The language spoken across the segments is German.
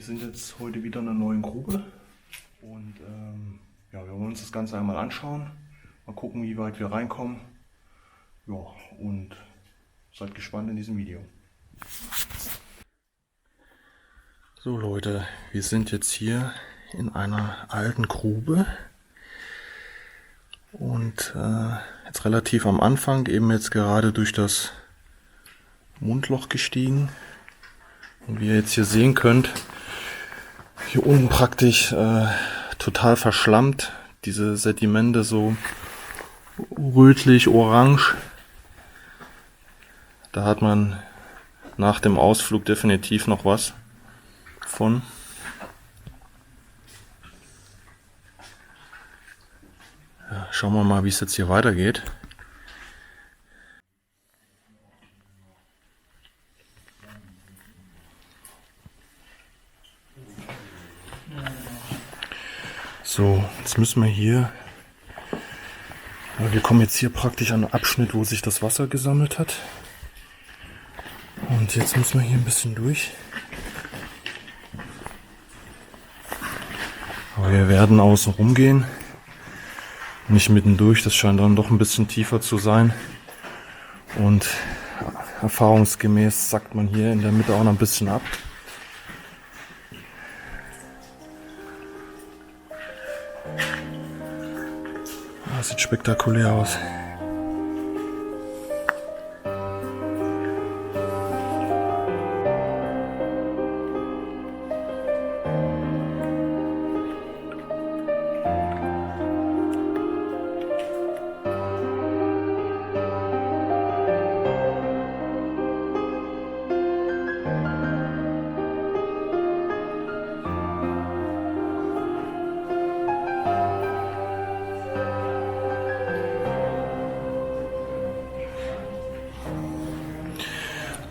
sind jetzt heute wieder in einer neuen Grube und ja, wir wollen uns das Ganze einmal anschauen, mal gucken, wie weit wir reinkommen. Ja, und seid gespannt in diesem Video. So Leute, wir sind jetzt hier in einer alten Grube und jetzt relativ am Anfang, eben jetzt gerade durch das Mundloch gestiegen. Und wie ihr jetzt hier sehen könnt, hier unten praktisch total verschlammt, diese Sedimente so rötlich, orange. Da hat man nach dem Ausflug definitiv noch was von. Ja, schauen wir mal, wie es jetzt hier weitergeht. So, jetzt müssen wir hier, wir kommen jetzt hier praktisch an einen Abschnitt, wo sich das Wasser gesammelt hat. Und jetzt müssen wir hier ein bisschen durch. Aber wir werden außen rum gehen. Nicht mittendurch, das scheint dann doch ein bisschen tiefer zu sein. Und erfahrungsgemäß sackt man hier in der Mitte auch noch ein bisschen ab. Das sieht spektakulär aus.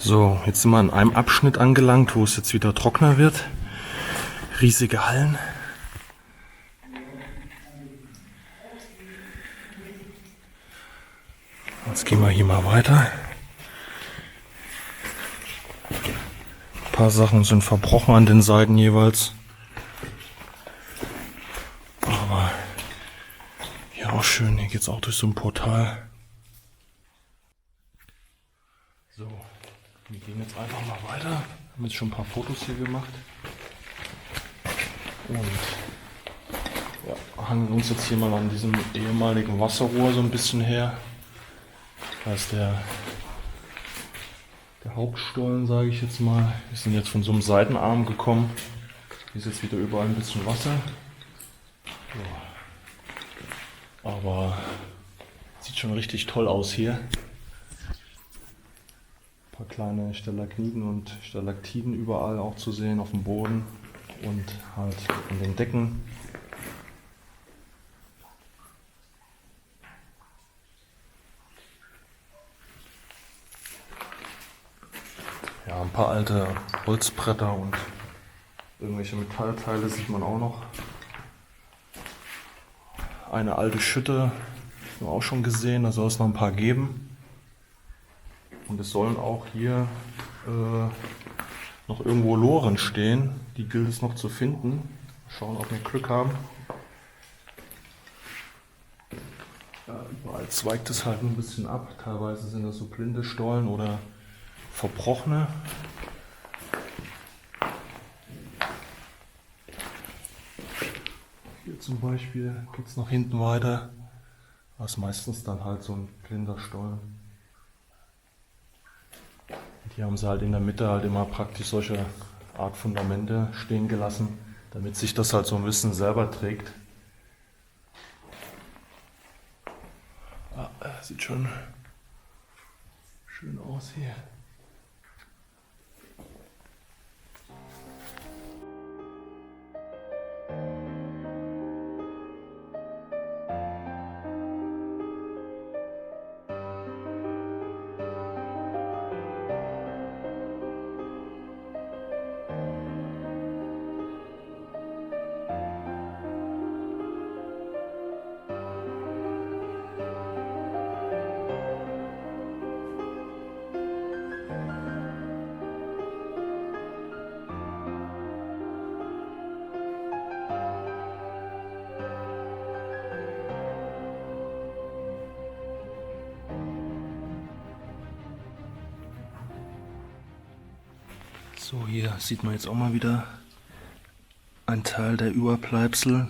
So, jetzt sind wir an einem Abschnitt angelangt, wo es jetzt wieder trockener wird. Riesige Hallen. Jetzt gehen wir hier mal weiter. Ein paar Sachen sind verbrochen an den Seiten jeweils. Aber hier auch schön, hier geht es auch durch so ein Portal. So. Wir gehen jetzt einfach mal weiter. Wir haben jetzt schon ein paar Fotos hier gemacht. Und ja, hangen uns jetzt hier mal an diesem ehemaligen Wasserrohr so ein bisschen her. Das heißt der Hauptstollen, sage ich jetzt mal. Wir sind jetzt von so einem Seitenarm gekommen. Hier ist jetzt wieder überall ein bisschen Wasser. Ja. Aber sieht schon richtig toll aus hier. Ein paar kleine Stalagniten und Stalaktiten überall auch zu sehen auf dem Boden und halt an den Decken. Ja, ein paar alte Holzbretter und irgendwelche Metallteile sieht man auch noch. Eine alte Schütte haben wir auch schon gesehen, da soll es noch ein paar geben. Und es sollen auch hier noch irgendwo Loren stehen. Die gilt es noch zu finden. Schauen, ob wir Glück haben. Ja, überall zweigt es halt ein bisschen ab. Teilweise sind das so blinde Stollen oder verbrochene. Hier zum Beispiel geht es nach hinten weiter. Das ist meistens dann halt so ein blinder Stollen. Hier haben sie halt in der Mitte halt immer praktisch solche Art Fundamente stehen gelassen, damit sich das halt so ein bisschen selber trägt. Ah, sieht schon schön aus hier. So, hier sieht man jetzt auch mal wieder ein Teil der Überbleibsel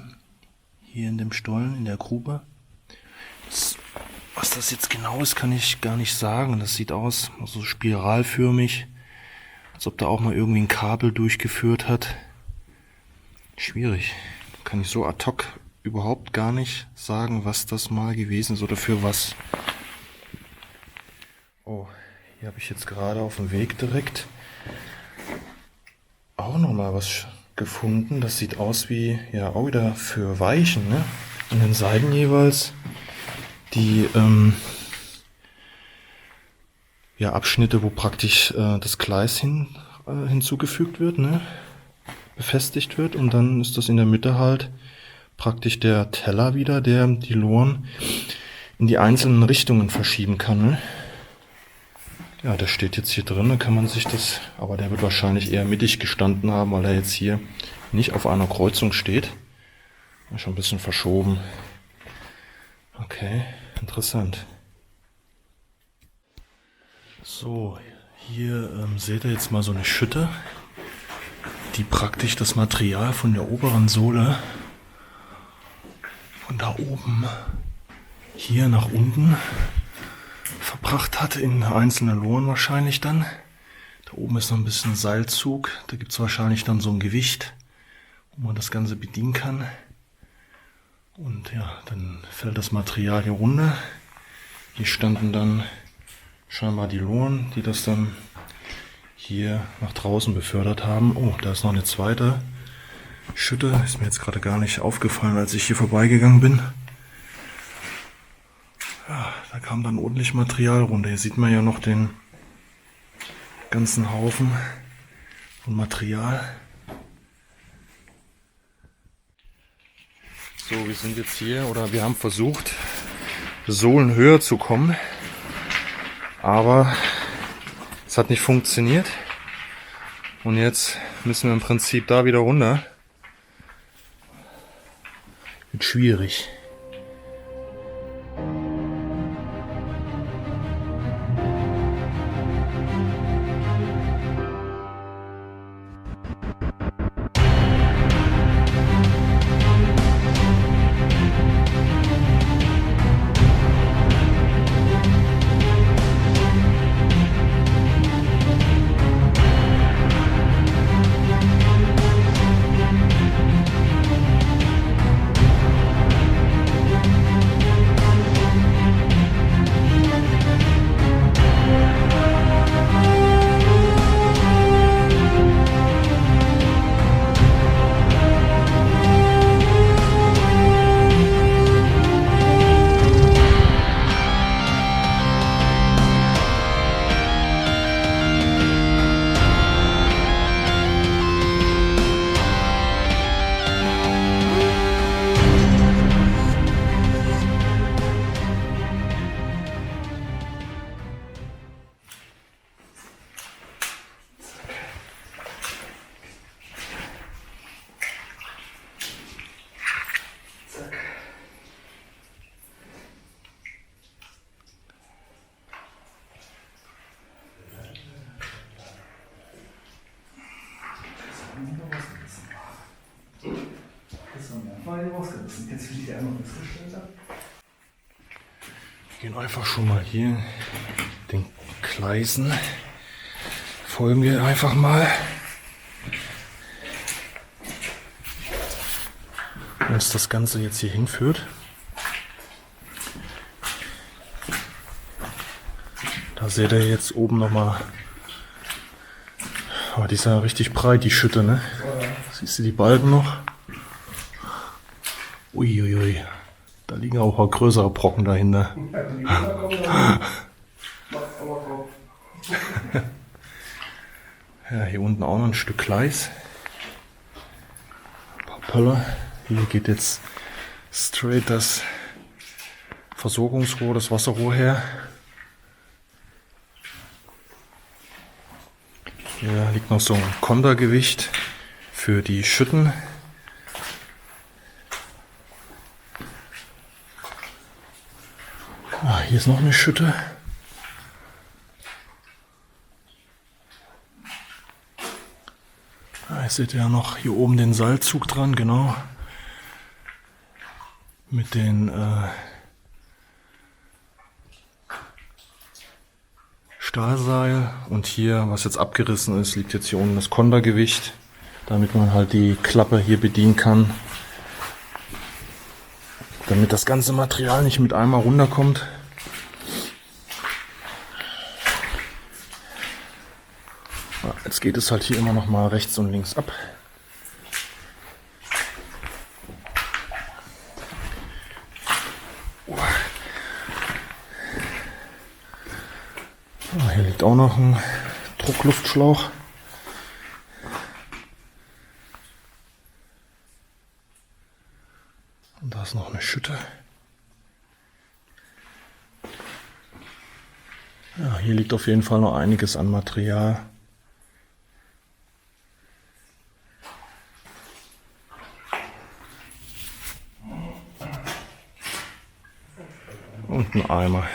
hier in dem Stollen, in der Grube. Was das jetzt genau ist, kann ich gar nicht sagen. Das sieht aus so spiralförmig, als ob da auch mal irgendwie ein Kabel durchgeführt hat. Schwierig. Kann ich so ad hoc überhaupt gar nicht sagen, was das mal gewesen ist oder für was. Oh, hier habe ich jetzt gerade auf dem Weg direkt auch nochmal was gefunden. Das sieht aus wie, ja, auch wieder für Weichen, ne? An den Seiten jeweils die ja, Abschnitte, wo praktisch das Gleis hinzugefügt wird, ne? Befestigt wird, und dann ist das in der Mitte halt praktisch der Teller wieder, der die Loren in die einzelnen Richtungen verschieben kann, ne? Ja, der steht jetzt hier drin, da kann man sich das, aber der wird wahrscheinlich eher mittig gestanden haben, weil er jetzt hier nicht auf einer Kreuzung steht. Schon ein bisschen verschoben. Okay, interessant. So, hier seht ihr jetzt mal so eine Schütte, die praktisch das Material von der oberen Sohle von da oben hier nach unten verbracht hat, in einzelne Loren wahrscheinlich dann. Da oben ist noch ein bisschen Seilzug, da gibt es wahrscheinlich dann so ein Gewicht, wo man das Ganze bedienen kann. Und ja, dann fällt das Material hier runter. Hier standen dann scheinbar die Loren, die das dann hier nach draußen befördert haben. Oh, da ist noch eine zweite Schütte. Ist mir jetzt gerade gar nicht aufgefallen, als ich hier vorbeigegangen bin. Ja, da kam dann ordentlich Material runter. Hier sieht man ja noch den ganzen Haufen von Material. So, wir sind jetzt hier, oder wir haben versucht, Sohlen höher zu kommen, aber es hat nicht funktioniert. Und jetzt müssen wir im Prinzip da wieder runter. Wird schwierig. Wir gehen einfach schon mal hier den Gleisen. Folgen wir einfach mal. Wo uns das Ganze jetzt hier hinführt. Da seht ihr jetzt oben nochmal. Oh, die ist ja richtig breit, die Schütte, ne? Siehst du die Balken noch? Uiuiui. Da liegen auch ein größere Brocken dahinter. Ja, hier unten auch noch ein Stück Gleis. Ein paar Pöller. Hier geht jetzt straight das Versorgungsrohr, das Wasserrohr her. Hier liegt noch so ein Kontergewicht für die Schütten. Ah, hier ist noch eine Schütte. Ja, jetzt seht ihr ja noch hier oben den Seilzug dran, genau. Mit den Stahlseil. Und hier, was jetzt abgerissen ist, liegt jetzt hier unten das Kontergewicht, damit man halt die Klappe hier bedienen kann. Damit das ganze Material nicht mit einmal runterkommt. Ja, jetzt geht es halt hier immer noch mal rechts und links ab. Ja, hier liegt auch noch ein Druckluftschlauch. Und da ist noch eine Schütte. Ja, hier liegt auf jeden Fall noch einiges an Material. Und ein Eimer.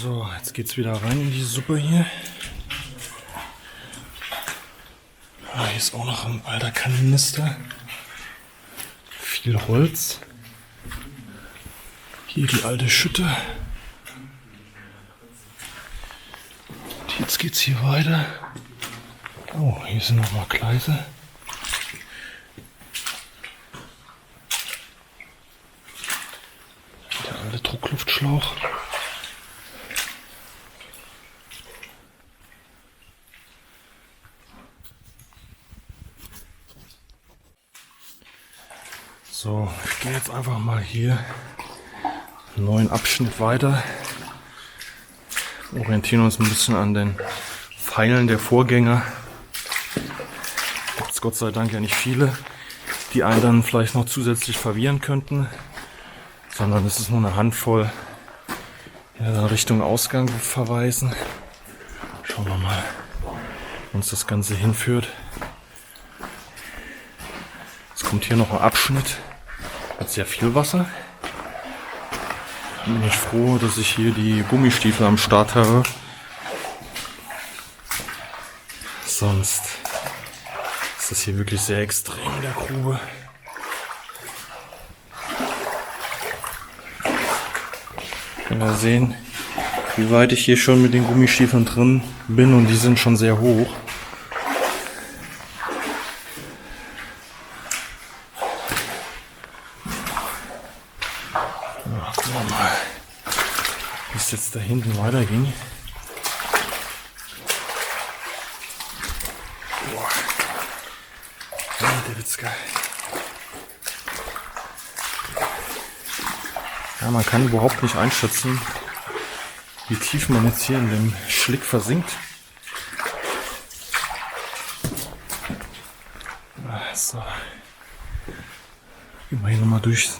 So, jetzt geht's wieder rein in die Suppe hier. Ah, hier ist auch noch ein alter Kanister. Viel Holz. Hier die alte Schütte. Und jetzt geht's hier weiter. Oh, hier sind noch mal Gleise. Der alte Druckluftschlauch. So, ich gehe jetzt einfach mal hier einen neuen Abschnitt weiter. Orientieren uns ein bisschen an den Pfeilen der Vorgänger. Gibt es Gott sei Dank ja nicht viele, die einen dann vielleicht noch zusätzlich verwirren könnten, sondern es ist nur eine Handvoll, die dann Richtung Ausgang verweisen. Schauen wir mal, wo uns das Ganze hinführt. Jetzt kommt hier noch ein Abschnitt mit sehr viel Wasser. Bin ich froh, dass ich hier die Gummistiefel am Start habe. Sonst ist das hier wirklich sehr extrem in der Grube. Können wir sehen, wie weit ich hier schon mit den Gummistiefeln drin bin, und die sind schon sehr hoch. Gucken wir mal, wie es jetzt dahin unten weiterging. Boah. Der Witzka. Ja, man kann überhaupt nicht einschätzen, wie tief man jetzt hier in dem Schlick versinkt. So. Gehen wir hier nochmal durch den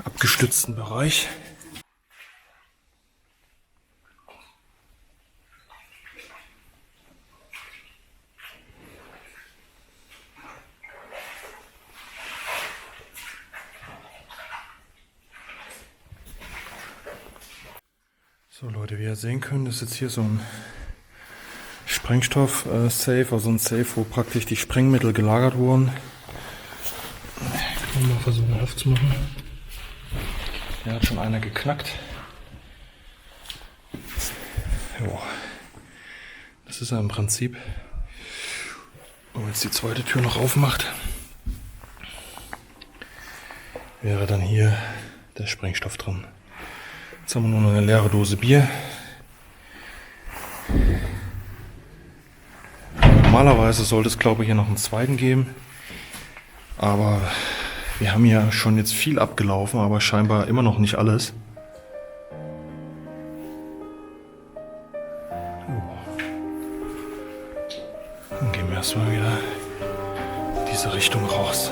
abgestützten Bereich. So Leute, wie ihr sehen könnt, ist jetzt hier so ein Sprengstoff-Safe, also ein Safe, wo praktisch die Sprengmittel gelagert wurden. Können wir mal versuchen aufzumachen. Hier hat schon einer geknackt. Jo. Das ist er im Prinzip. Wenn man jetzt die zweite Tür noch aufmacht, wäre dann hier der Sprengstoff drin. Jetzt haben wir nur noch eine leere Dose Bier. Normalerweise sollte es, glaube ich, hier noch einen zweiten geben. Aber wir haben ja schon jetzt viel abgelaufen, aber scheinbar immer noch nicht alles. Dann gehen wir erstmal wieder in diese Richtung raus.